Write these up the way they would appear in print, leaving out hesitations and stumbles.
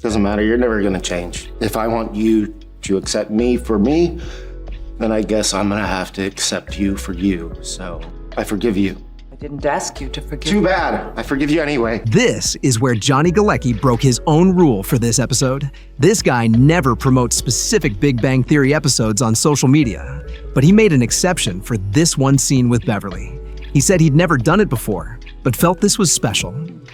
Doesn't matter, you're never gonna change. If I want you to accept me for me, then I guess I'm gonna have to accept you for you. So I forgive you. I didn't ask you to forgive Too me. bad. I forgive you anyway. This is where Johnny Galecki broke his own rule for this episode. This guy never promotes specific Big Bang Theory episodes on social media, but he made an exception for this one scene with Beverly. He said he'd never done it before, but felt this was special.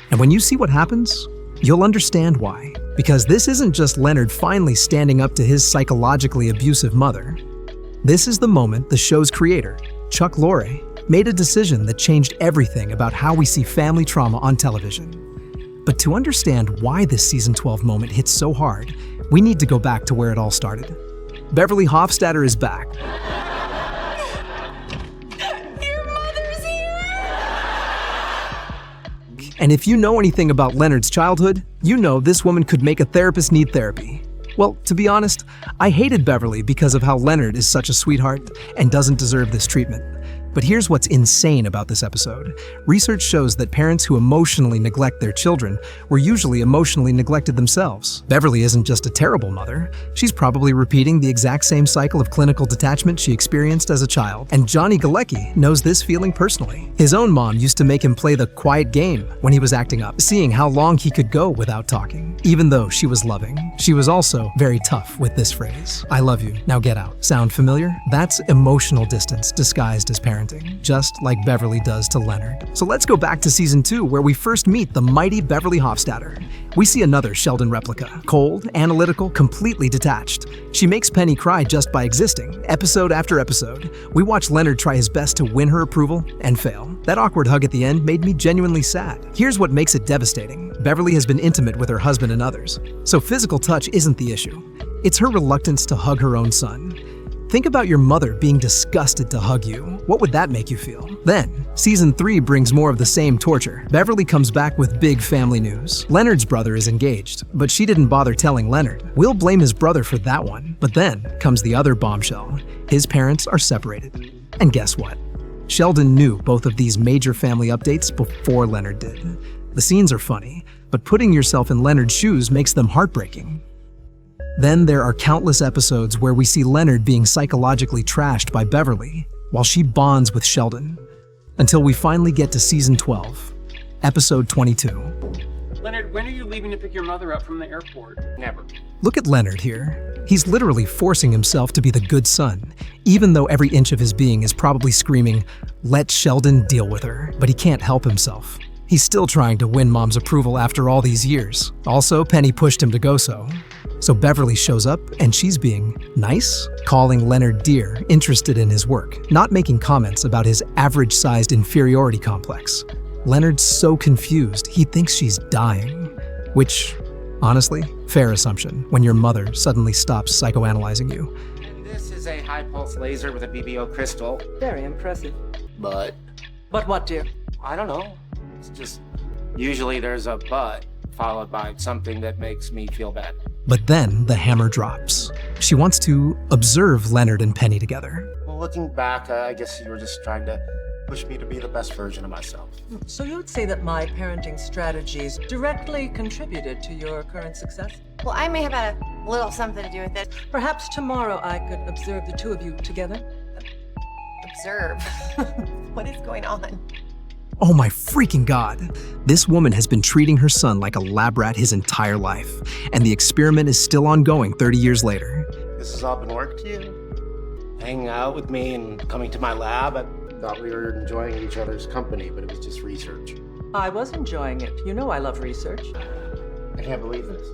And when you see what happens, you'll understand why. Because this isn't just Leonard finally standing up to his psychologically abusive mother. This is the moment the show's creator, Chuck Lorre, made a decision that changed everything about how we see family trauma on television. But to understand why this season 12 moment hits so hard, we need to go back to where it all started. Beverly Hofstadter is back. Your mother's here! And if you know anything about Leonard's childhood, you know this woman could make a therapist need therapy. Well, to be honest, I hated Beverly because of how Leonard is such a sweetheart and doesn't deserve this treatment. But here's what's insane about this episode. Research shows that parents who emotionally neglect their children were usually emotionally neglected themselves. Beverly isn't just a terrible mother. She's probably repeating the exact same cycle of clinical detachment she experienced as a child. And Johnny Galecki knows this feeling personally. His own mom used to make him play the quiet game when he was acting up, seeing how long he could go without talking. Even though she was loving, she was also very tough with this phrase, "I love you, now get out." Sound familiar? That's emotional distance disguised as parenting, just like Beverly does to Leonard. So let's go back to season 2, where we first meet the mighty Beverly Hofstadter. We see another Sheldon replica, cold, analytical, completely detached. She makes Penny cry just by existing. Episode after episode, we watch Leonard try his best to win her approval and fail. That awkward hug at the end made me genuinely sad. Here's what makes it devastating. Beverly has been intimate with her husband and others, so physical touch isn't the issue. It's her reluctance to hug her own son. Think about your mother being disgusted to hug you. What would that make you feel? Then, season 3 brings more of the same torture. Beverly comes back with big family news. Leonard's brother is engaged, but she didn't bother telling Leonard. We'll blame his brother for that one. But then comes the other bombshell. His parents are separated. And guess what? Sheldon knew both of these major family updates before Leonard did. The scenes are funny, but putting yourself in Leonard's shoes makes them heartbreaking. Then there are countless episodes where we see Leonard being psychologically trashed by Beverly while she bonds with Sheldon, until we finally get to season 12, episode 22. Leonard, when are you leaving to pick your mother up from the airport? Never. Look at Leonard here. He's literally forcing himself to be the good son, even though every inch of his being is probably screaming, "Let Sheldon deal with her," but he can't help himself. He's still trying to win Mom's approval after all these years. Also, Penny pushed him to go so. So Beverly shows up and she's being nice, calling Leonard dear, interested in his work, not making comments about his average-sized inferiority complex. Leonard's so confused, he thinks she's dying. Which, honestly, fair assumption when your mother suddenly stops psychoanalyzing you. And this is a high-pulse laser with a BBO crystal. Very impressive. But, But what, dear? I don't know. It's just, usually there's a but followed by something that makes me feel bad. But then the hammer drops. She wants to observe Leonard and Penny together. Well, looking back, I guess you were just trying to push me to be the best version of myself. So you would say that my parenting strategies directly contributed to your current success? Well, I may have had a little something to do with it. Perhaps tomorrow I could observe the two of you together? Observe. What is going on? Oh my freaking God. This woman has been treating her son like a lab rat his entire life, and the experiment is still ongoing 30 years later. This has all been work to you? Hanging out with me and coming to my lab? I thought we were enjoying each other's company, but it was just research. I was enjoying it. You know I love research. I can't believe this.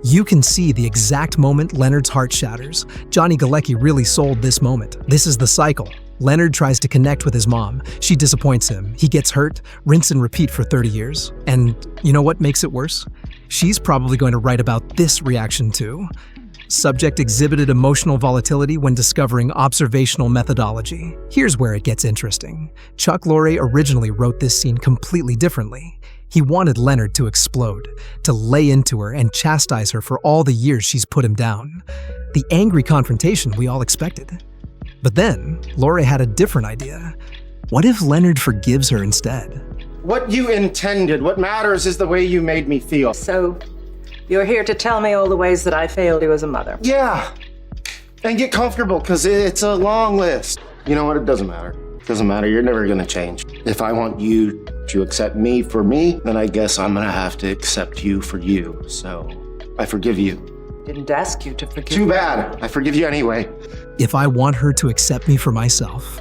You can see the exact moment Leonard's heart shatters. Johnny Galecki really sold this moment. This is the cycle. Leonard tries to connect with his mom. She disappoints him. He gets hurt, rinse and repeat for 30 years. And you know what makes it worse? She's probably going to write about this reaction too. Subject exhibited emotional volatility when discovering observational methodology. Here's where it gets interesting. Chuck Lorre originally wrote this scene completely differently. He wanted Leonard to explode, to lay into her and chastise her for all the years she's put him down. The angry confrontation we all expected. But then, Lorre had a different idea. What if Leonard forgives her instead? What you intended, what matters is the way you made me feel. So, You're here to tell me all the ways that I failed you as a mother. Yeah. And get comfortable, because it's a long list. You know what? It doesn't matter. It doesn't matter. You're never going to change. If I want you to accept me for me, then I guess I'm going to have to accept you for you. So I forgive you. Didn't ask you to forgive Too me. bad. I forgive you anyway. If I want her to accept me for myself,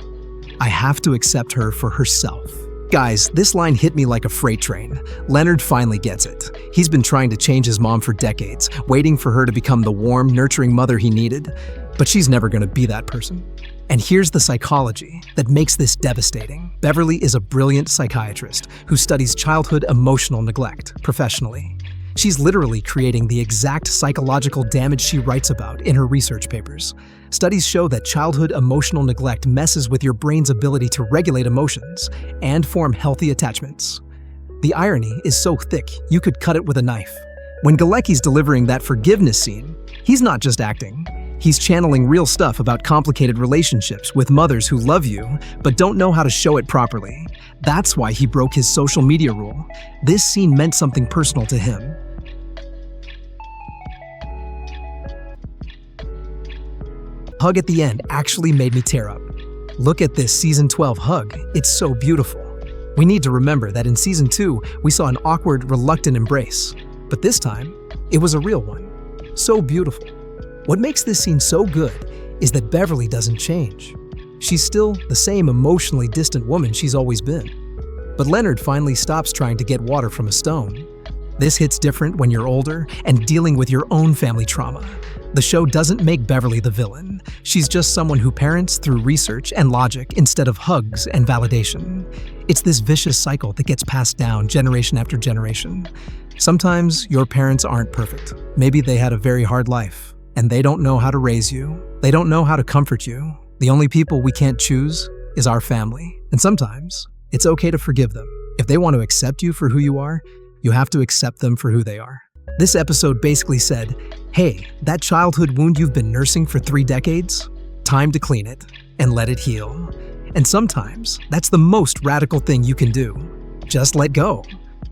I have to accept her for herself. Guys, this line hit me like a freight train. Leonard finally gets it. He's been trying to change his mom for decades, waiting for her to become the warm, nurturing mother he needed. But she's never going to be that person. And here's the psychology that makes this devastating. Beverly is a brilliant psychiatrist who studies childhood emotional neglect professionally. She's literally creating the exact psychological damage she writes about in her research papers. Studies show that childhood emotional neglect messes with your brain's ability to regulate emotions and form healthy attachments. The irony is so thick, you could cut it with a knife. When Galecki's delivering that forgiveness scene, he's not just acting. He's channeling real stuff about complicated relationships with mothers who love you but don't know how to show it properly. That's why he broke his social media rule. This scene meant something personal to him. Hug at the end actually made me tear up. Look at this season 12 hug. It's so beautiful. We need to remember that in season 2, we saw an awkward, reluctant embrace. But this time, it was a real one. So beautiful. What makes this scene so good is that Beverly doesn't change. She's still the same emotionally distant woman she's always been. But Leonard finally stops trying to get water from a stone. This hits different when you're older and dealing with your own family trauma. The show doesn't make Beverly the villain. She's just someone who parents through research and logic instead of hugs and validation. It's this vicious cycle that gets passed down generation after generation. Sometimes your parents aren't perfect. Maybe they had a very hard life, and they don't know how to raise you. They don't know how to comfort you. The only people we can't choose is our family. And sometimes it's okay to forgive them. If they want to accept you for who you are, you have to accept them for who they are. This episode basically said, hey, that childhood wound you've been nursing for 3 decades, time to clean it and let it heal. And sometimes that's the most radical thing you can do. Just let go.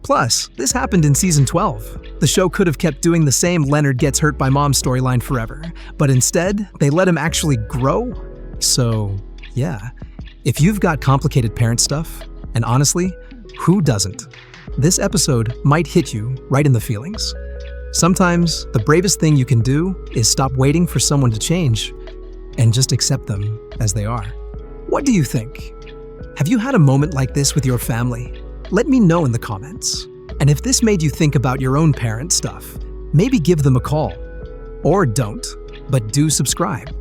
Plus, this happened in season 12. The show could have kept doing the same Leonard gets hurt by mom storyline forever, but instead, they let him actually grow. So, yeah, if you've got complicated parent stuff, and honestly, who doesn't? This episode might hit you right in the feelings. Sometimes, the bravest thing you can do is stop waiting for someone to change and just accept them as they are. What do you think? Have you had a moment like this with your family? Let me know in the comments. And if this made you think about your own parent stuff, maybe give them a call. Or don't, but do subscribe.